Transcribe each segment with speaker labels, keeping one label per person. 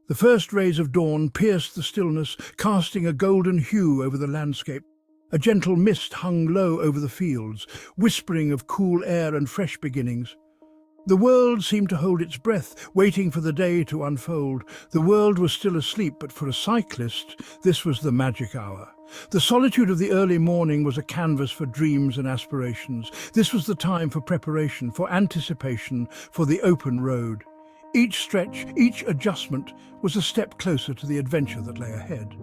Speaker 1: The first rays of dawn pierced the stillness, casting a golden hue over the landscape. A gentle mist hung low over the fields, whispering of cool air and fresh beginnings. The world seemed to hold its breath, waiting for the day to unfold. The world was still asleep, but for a cyclist, this was the magic hour. The solitude of the early morning was a canvas for dreams and aspirations. This was the time for preparation, for anticipation, for the open road. Each stretch, each adjustment was a step closer to the adventure that lay ahead.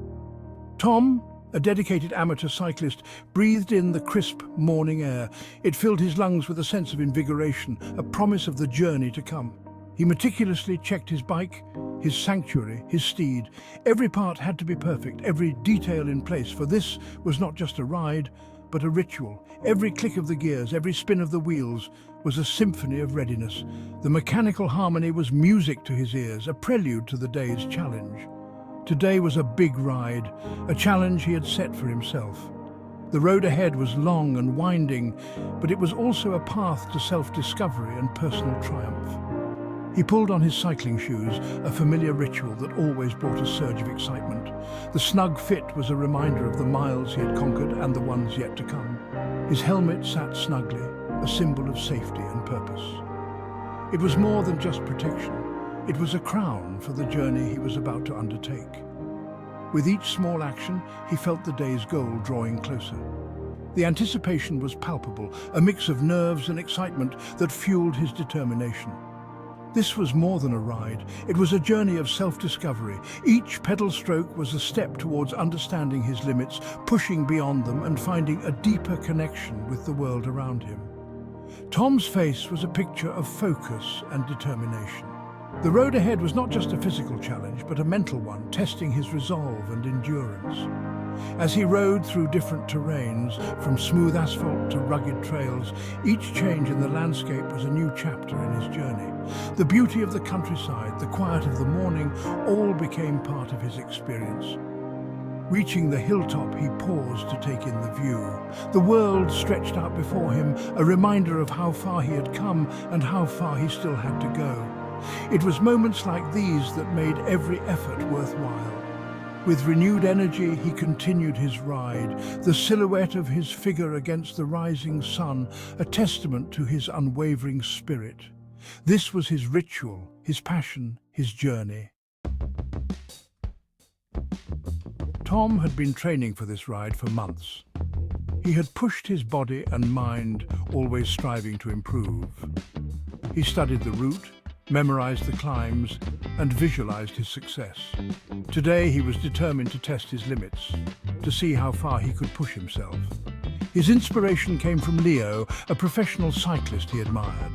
Speaker 1: Tom, a dedicated amateur cyclist, breathed in the crisp morning air. It filled his lungs with a sense of invigoration, a promise of the journey to come. He meticulously checked his bike, his sanctuary, his steed. Every part had to be perfect, every detail in place, for this was not just a ride, but a ritual. Every click of the gears, every spin of the wheels was a symphony of readiness. The mechanical harmony was music to his ears, a prelude to the day's challenge. Today was a big ride, a challenge he had set for himself. The road ahead was long and winding, but it was also a path to self-discovery and personal triumph. He pulled on his cycling shoes, a familiar ritual that always brought a surge of excitement. The snug fit was a reminder of the miles he had conquered and the ones yet to come. His helmet sat snugly, a symbol of safety and purpose. It was more than just protection. It was a crown for the journey he was about to undertake. With each small action, he felt the day's goal drawing closer. The anticipation was palpable, a mix of nerves and excitement that fueled his determination. This was more than a ride. It was a journey of self-discovery. Each pedal stroke was a step towards understanding his limits, pushing beyond them and finding a deeper connection with the world around him. Tom's face was a picture of focus and determination. The road ahead was not just a physical challenge, but a mental one, testing his resolve and endurance. As he rode through different terrains, from smooth asphalt to rugged trails, each change in the landscape was a new chapter in his journey. The beauty of the countryside, the quiet of the morning, all became part of his experience. Reaching the hilltop, he paused to take in the view. The world stretched out before him, a reminder of how far he had come and how far he still had to go. It was moments like these that made every effort worthwhile. With renewed energy, he continued his ride, the silhouette of his figure against the rising sun, a testament to his unwavering spirit. This was his ritual, his passion, his journey. Tom had been training for this ride for months. He had pushed his body and mind, always striving to improve. He studied the route, memorized the climbs, and visualized his success. Today he was determined to test his limits, to see how far he could push himself. His inspiration came from Leo, a professional cyclist he admired.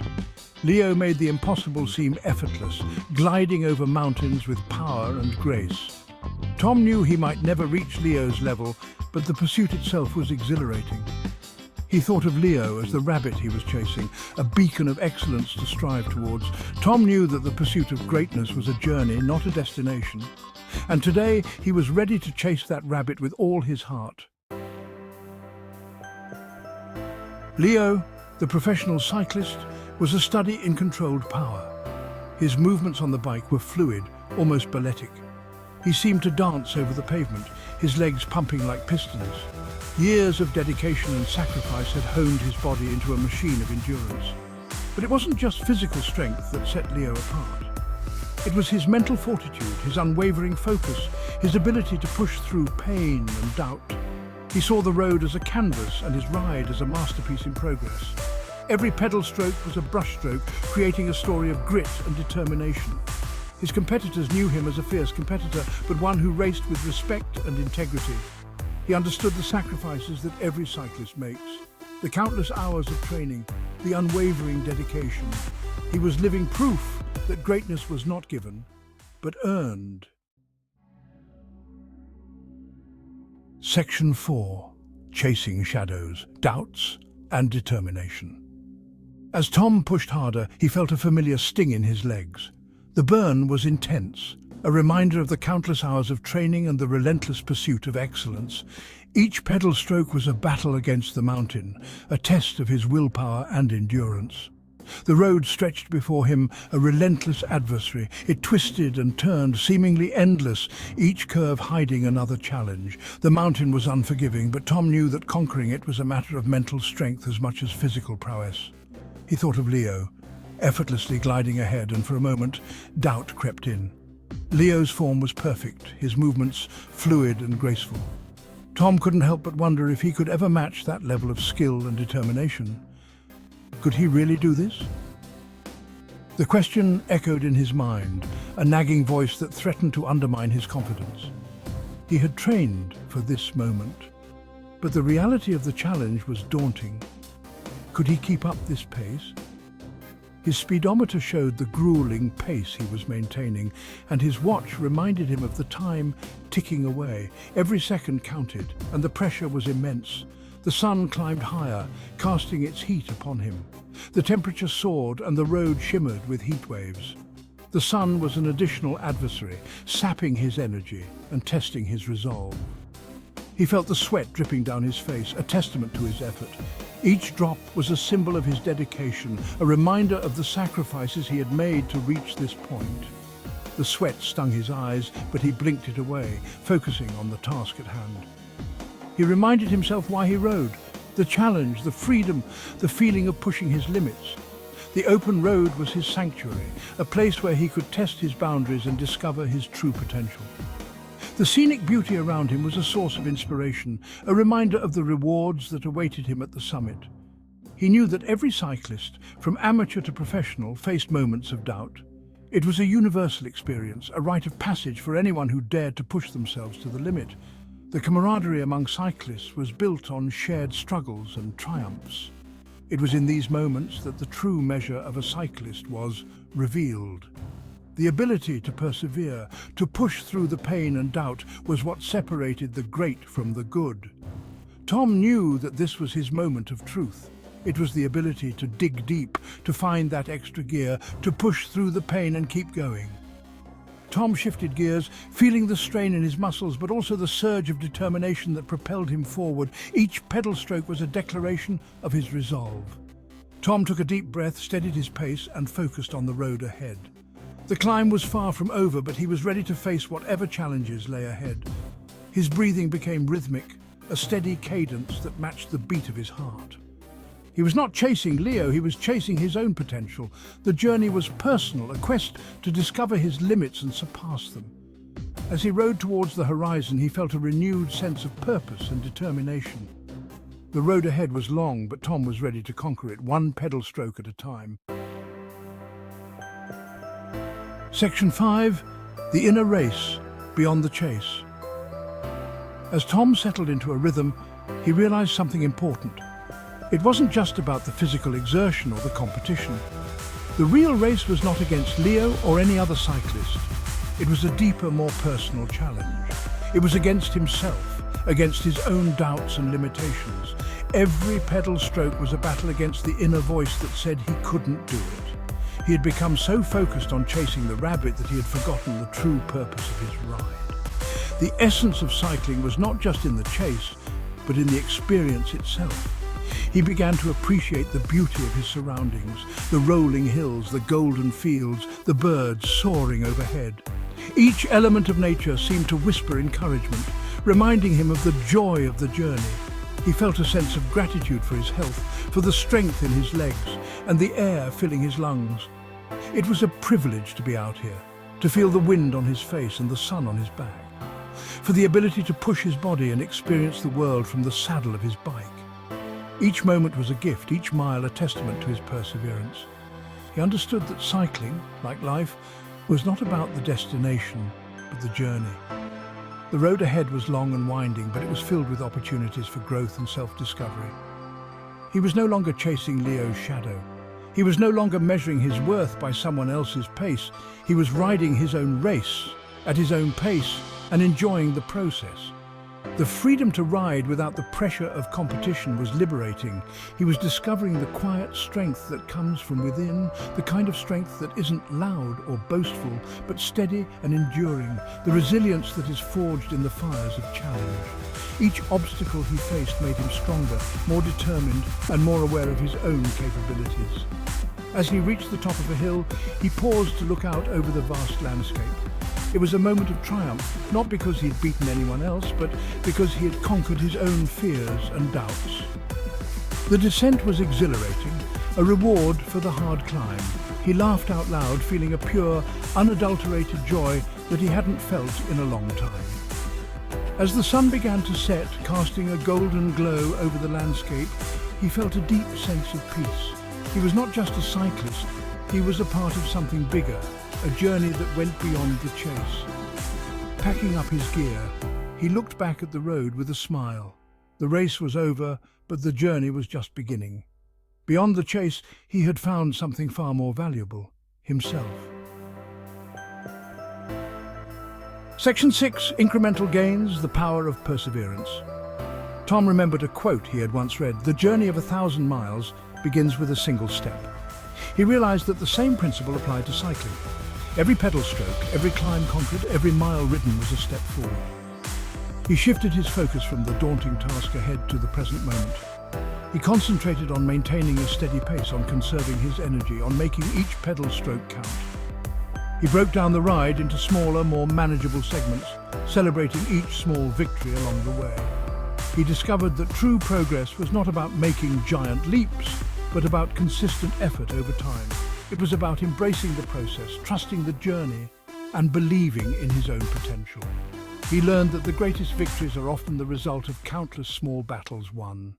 Speaker 1: Leo made the impossible seem effortless, gliding over mountains with power and grace. Tom knew he might never reach Leo's level, but the pursuit itself was exhilarating. He thought of Leo as the rabbit he was chasing, a beacon of excellence to strive towards. Tom knew that the pursuit of greatness was a journey, not a destination. And today he was ready to chase that rabbit with all his heart. Leo, the professional cyclist, was a study in controlled power. His movements on the bike were fluid, almost balletic. He seemed to dance over the pavement, his legs pumping like pistons. Years of dedication and sacrifice had honed his body into a machine of endurance. But it wasn't just physical strength that set Leo apart. It was his mental fortitude, his unwavering focus, his ability to push through pain and doubt. He saw the road as a canvas and his ride as a masterpiece in progress. Every pedal stroke was a brushstroke, creating a story of grit and determination. His competitors knew him as a fierce competitor, but one who raced with respect and integrity. He understood the sacrifices that every cyclist makes, the countless hours of training, the unwavering dedication. He was living proof that greatness was not given, but earned. Section 4. Chasing Shadows, Doubts and Determination. As Tom pushed harder, he felt a familiar sting in his legs. The burn was intense, a reminder of the countless hours of training and the relentless pursuit of excellence. Each pedal stroke was a battle against the mountain, a test of his willpower and endurance. The road stretched before him, a relentless adversary. It twisted and turned, seemingly endless, each curve hiding another challenge. The mountain was unforgiving, but Tom knew that conquering it was a matter of mental strength as much as physical prowess. He thought of Leo, effortlessly gliding ahead, and for a moment, doubt crept in. Leo's form was perfect, his movements fluid and graceful. Tom couldn't help but wonder if he could ever match that level of skill and determination. Could he really do this? The question echoed in his mind, a nagging voice that threatened to undermine his confidence. He had trained for this moment, but the reality of the challenge was daunting. Could he keep up this pace? His speedometer showed the grueling pace he was maintaining, and his watch reminded him of the time ticking away. Every second counted, and the pressure was immense. The sun climbed higher, casting its heat upon him. The temperature soared and the road shimmered with heat waves. The sun was an additional adversary, sapping his energy and testing his resolve. He felt the sweat dripping down his face, a testament to his effort. Each drop was a symbol of his dedication, a reminder of the sacrifices he had made to reach this point. The sweat stung his eyes, but he blinked it away, focusing on the task at hand. He reminded himself why he rode: the challenge, the freedom, the feeling of pushing his limits. The open road was his sanctuary, a place where he could test his boundaries and discover his true potential. The scenic beauty around him was a source of inspiration, a reminder of the rewards that awaited him at the summit. He knew that every cyclist, from amateur to professional, faced moments of doubt. It was a universal experience, a rite of passage for anyone who dared to push themselves to the limit. The camaraderie among cyclists was built on shared struggles and triumphs. It was in these moments that the true measure of a cyclist was revealed. The ability to persevere, to push through the pain and doubt, was what separated the great from the good. Tom knew that this was his moment of truth. It was the ability to dig deep, to find that extra gear, to push through the pain and keep going. Tom shifted gears, feeling the strain in his muscles, but also the surge of determination that propelled him forward. Each pedal stroke was a declaration of his resolve. Tom took a deep breath, steadied his pace, and focused on the road ahead. The climb was far from over, but he was ready to face whatever challenges lay ahead. His breathing became rhythmic, a steady cadence that matched the beat of his heart. He was not chasing Leo, he was chasing his own potential. The journey was personal, a quest to discover his limits and surpass them. As he rode towards the horizon, he felt a renewed sense of purpose and determination. The road ahead was long, but Tom was ready to conquer it, one pedal stroke at a time. Section 5, The Inner Race, Beyond the Chase. As Tom settled into a rhythm, he realized something important. It wasn't just about the physical exertion or the competition. The real race was not against Leo or any other cyclist. It was a deeper, more personal challenge. It was against himself, against his own doubts and limitations. Every pedal stroke was a battle against the inner voice that said he couldn't do it. He had become so focused on chasing the rabbit that he had forgotten the true purpose of his ride. The essence of cycling was not just in the chase, but in the experience itself. He began to appreciate the beauty of his surroundings, the rolling hills, the golden fields, the birds soaring overhead. Each element of nature seemed to whisper encouragement, reminding him of the joy of the journey. He felt a sense of gratitude for his health, for the strength in his legs, and the air filling his lungs. It was a privilege to be out here, to feel the wind on his face and the sun on his back, for the ability to push his body and experience the world from the saddle of his bike. Each moment was a gift, each mile a testament to his perseverance. He understood that cycling, like life, was not about the destination, but the journey. The road ahead was long and winding, but it was filled with opportunities for growth and self-discovery. He was no longer chasing Leo's shadow. He was no longer measuring his worth by someone else's pace. He was riding his own race, at his own pace, and enjoying the process. The freedom to ride without the pressure of competition was liberating. He was discovering the quiet strength that comes from within, the kind of strength that isn't loud or boastful, but steady and enduring, the resilience that is forged in the fires of challenge. Each obstacle he faced made him stronger, more determined, and more aware of his own capabilities. As he reached the top of a hill, he paused to look out over the vast landscape. It was a moment of triumph, not because he'd beaten anyone else, but because he had conquered his own fears and doubts. The descent was exhilarating, a reward for the hard climb. He laughed out loud, feeling a pure, unadulterated joy that he hadn't felt in a long time. As the sun began to set, casting a golden glow over the landscape, he felt a deep sense of peace. He was not just a cyclist, he was a part of something bigger, a journey that went beyond the chase. Packing up his gear, he looked back at the road with a smile. The race was over, but the journey was just beginning. Beyond the chase, he had found something far more valuable, himself. Section 6, Incremental Gains, the Power of Perseverance. Tom remembered a quote he had once read: "The journey of 1,000 miles begins with a single step." He realized that the same principle applied to cycling. Every pedal stroke, every climb conquered, every mile ridden was a step forward. He shifted his focus from the daunting task ahead to the present moment. He concentrated on maintaining a steady pace, on conserving his energy, on making each pedal stroke count. He broke down the ride into smaller, more manageable segments, celebrating each small victory along the way. He discovered that true progress was not about making giant leaps, but about consistent effort over time. It was about embracing the process, trusting the journey, and believing in his own potential. He learned that the greatest victories are often the result of countless small battles won.